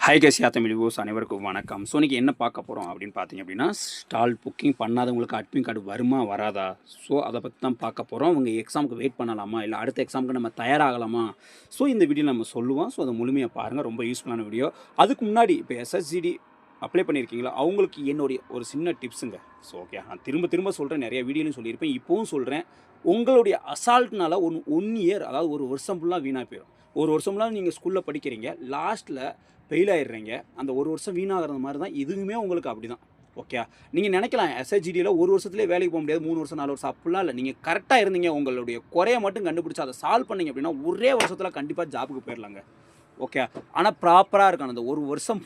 Hi guys, Tamil viewers அனைவருக்கும் வணக்கம். So இன்றைக்கி என்ன பார்க்க போகிறோம் அப்படின்னு பார்த்தீங்க அப்படின்னா, ஸ்டால் புக்கிங் பண்ணாதவங்களுக்கு அட்மிட் கார்டு வருமா வராதா? ஸோ அதை பற்றி தான் பார்க்க போகிறோம். அவங்க எக்ஸாமுக்கு வெயிட் பண்ணலாமா, இல்லை அடுத்த எக்ஸாமுக்கு நம்ம தயாராகலாமா? ஸோ இந்த வீடியோ நம்ம சொல்லுவோம். ஸோ அதை முழுமையாக பாருங்கள், ரொம்ப யூஸ்ஃபுல்லான வீடியோ. அதுக்கு முன்னாடி இப்போ எஸ்எஸ்ஜிடி அப்ளை பண்ணியிருக்கீங்களா, அவங்களுக்கு என்னுடைய ஒரு சின்ன டிப்ஸுங்க. ஸோ ஓகே, நான் திரும்ப திரும்ப சொல்கிறேன், நிறைய வீடியோலையும் சொல்லியிருப்பேன், இப்போவும் சொல்கிறேன். உங்களுடைய அசால்ட்னால ஒன் இயர், அதாவது ஒரு வருஷம் ஃபுல்லாக வீணாக போயிடும். ஒரு வருஷம் ஃபுல்லாக நீங்கள் ஸ்கூலில் படிக்கிறீங்க, லாஸ்ட்டில் ஃபெயில் ஆகிடுறீங்க. அந்த ஒரு வருஷம் வீணாகிறது மாதிரி தான் இதுவுமே உங்களுக்கு அப்படி தான். ஓகே, நீங்கள் நினைக்கலாம் எஸ்ஹெச்டியில் ஒரு வருஷத்துலேயே வேலைக்கு போக முடியாது, 3 வருஷம் 4 வருஷம் அப்படிலாம் இல்லை. நீங்கள் கரெக்டாக இருந்தீங்க, உங்களுடைய குறைய மட்டும் கண்டுபிடிச்சி அதை சால்வ் பண்ணிங்க அப்படின்னா ஒரே வருஷத்தில் கண்டிப்பாக ஜாபுக்கு போயிடலாங்க. ஓகே, ஆனால் ப்ராப்பராக இருக்கணும். அந்த ஒரு வருஷம்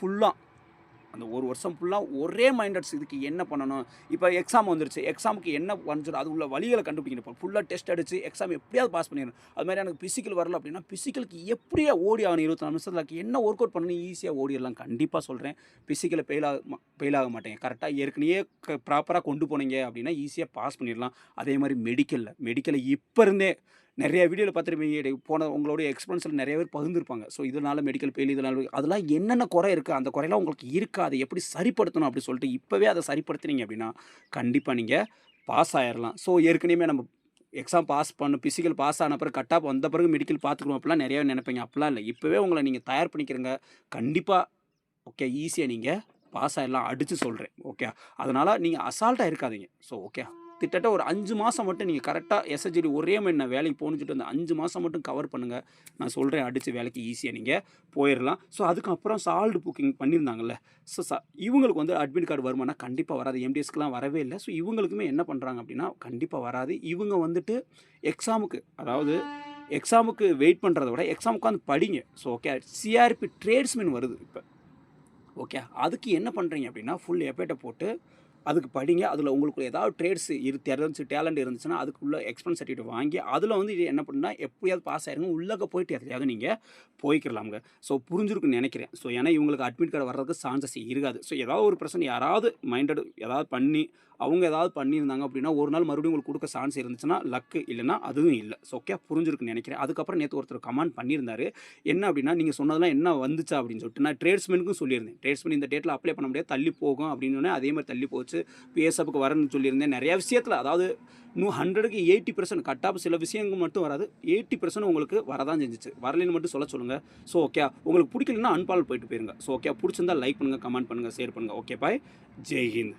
ஃபுல்லாக ஒரே மைண்டட்ஸ். இதுக்கு என்ன பண்ணணும், இப்போ எக்ஸாம் வந்துருச்சு, எக்ஸாமுக்கு என்ன வந்துச்சு, அது உள்ள வழிகளை கண்டுபிடிக்கணும். ஃபுல்லாக டெஸ்ட் அடிச்சு எக்ஸாம் எப்படியாவது பாஸ் பண்ணிடணும். அது மாதிரி எனக்கு பிசிக்கல் வரல அப்படின்னா பிசிக்கலுக்கு எப்படியா ஓடி ஆகணும், 24 நிமிஷத்துக்கு என்ன ஒர்க் அவுட் பண்ணணும், ஈஸியாக ஓடிடலாம். கண்டிப்பாக சொல்கிறேன், பிசிக்கலை ஃபெயில் ஆக மாட்டேங்க. கரெக்டாக ஏற்கனவே ப்ராப்பராக கொண்டு போனீங்க அப்படின்னா ஈஸியாக பாஸ் பண்ணிடலாம். அதே மாதிரி மெடிக்கலில் இப்போ இருந்தே நிறைய வீடியோவில் பார்த்துருப்பீங்க, போன உங்களுடைய எக்ஸ்பீரியன்ஸில் நிறைய பேர் பகிர்ந்துருப்பாங்க. ஸோ இதனால் மெடிக்கல் ஃபெயில், இதனால் அதெல்லாம் என்னென்ன குறை இருக்குது, அந்த குறையெல்லாம் உங்களுக்கு இருக்கா, அதை எப்படி சரிப்படுத்தணும் அப்படி சொல்லிட்டு இப்போவே அதை சரிப்படுத்துனீங்க அப்படின்னா கண்டிப்பாக நீங்கள் பாஸ் ஆகிடலாம். ஸோ ஏற்கனவே நம்ம எக்ஸாம் பாஸ் பிசிக்கல் பாஸ் ஆன பிறகு கட்டாப் வந்த பிறகு மெடிக்கல் பார்த்துக்கணும் அப்படிலாம் நிறைய நினைப்பீங்க. அப்படிலாம் இல்லை, இப்போவே உங்களை நீங்கள் தயார் பண்ணிக்கிறங்க. கண்டிப்பாக ஓகே, ஈஸியாக நீங்கள் பாஸ் ஆகிடலாம், அடித்து சொல்கிறேன். ஓகே, அதனால் நீங்கள் அசால்ட்டாக இருக்காதீங்க. ஸோ ஓகே, கிட்டத்தட்ட ஒரு 5 மாதம் மட்டும் நீங்கள் கரெக்டாக எஸ்ஹெச்டி ஒரே மாதிரி நான் வேலைக்கு போகணுச்சுட்டு அந்த 5 மாதம் மட்டும் கவர் பண்ணுங்கள். நான் சொல்கிறேன், அடித்து வேலைக்கு ஈஸியாக நீங்கள் போயிடலாம். ஸோ அதுக்கப்புறம் சால்டு புக்கிங் பண்ணியிருந்தாங்கல்ல, ஸோ இவங்களுக்கு வந்து அட்மிட் கார்டு வருமானா கண்டிப்பாக வராது. எம்டிஎஸ்க்குலாம் வரவே இல்லை. ஸோ இவங்களுக்குமே என்ன பண்ணுறாங்க அப்படின்னா கண்டிப்பாக வராது. இவங்க வந்துட்டு எக்ஸாமுக்கு வெயிட் பண்ணுறத விட எக்ஸாமுக்கு வந்து படிங்க. ஸோ ஓகே, சிஆர்பி ட்ரேட்ஸ்மென் வருது இப்போ. ஓகே, அதுக்கு என்ன பண்ணுறீங்க அப்படின்னா ஃபுல் எஃபர்ட்டை போட்டு அதுக்கு படிங்க. அதில் உங்களுக்கு ஏதாவது ட்ரேட்ஸ் டேலண்ட் இருந்துச்சுன்னா அதுக்குள்ளே எக்ஸ்பீரியன்ஸ் சர்டிஃபிகேட் வாங்கி அதில் வந்து இது என்ன பண்ணுன்னா எப்படியாவது பாஸ் ஆயிருங்க, உள்ளே போயிட்டு எதையாவது நீங்கள் போய்க்கிறலாமுங்க. ஸோ புரிஞ்சிருக்குன்னு நினைக்கிறேன். ஸோ ஏன்னா இவங்களுக்கு அட்மிட் கார்டு வர்றதுக்கு சான்சஸ் இருக்காது. ஸோ ஏதாவது ஒரு பிரச்சனை யாராவது மைண்டட் ஏதாவது பண்ணி அவங்க ஏதாவது பண்ணியிருந்தாங்க அப்படின்னா ஒரு நாள் மறுபடியும் உங்களுக்கு கொடுக்க சான்ஸ் இருந்துச்சுன்னா லக்கு, இல்லைனா அதுவும் இல்லை. ஸோ ஓகே, புரிஞ்சிருக்குன்னு நினைக்கிறேன். அதுக்கப்புறம் நேற்று ஒருத்தர் கமெண்ட் பண்ணியிருந்தாரு, என்ன அப்படின்னா நீங்கள் சொன்னதெல்லாம் என்ன வந்துச்சா அப்படின்னு சொல்லிட்டு. நான் ட்ரேட்ஸ்மெனுக்கும் சொல்லியிருந்தேன், ட்ரேட்ஸ்மென் இந்த டேட்டில் அப்ளை பண்ண முடியாது, தள்ளி போகும் அப்படின்னு. அதே மாதிரி தள்ளி போச்சு. பிஎஸ்எஃப்க்கு வரணும்னு சொல்லியிருந்தேன். நிறைய விஷயத்தில், அதாவது 100க்கு 80% கட்டாப் சில விஷயங்கள் மட்டும் வராது, 80% உங்களுக்கு வரதான் செஞ்சிச்சு. வரலைன்னு மட்டும் சொல்லுங்கள். ஸோ ஓகே, உங்களுக்கு பிடிக்கலன்னா அன்பால் போயிட்டு போயிருங்க. ஸோ ஓகே, பிடிச்சிருந்தா லைக் பண்ணுங்கள், கமெண்ட் பண்ணுங்கள், ஷேர் பண்ணுங்கள். Okay bye, Jai Hind.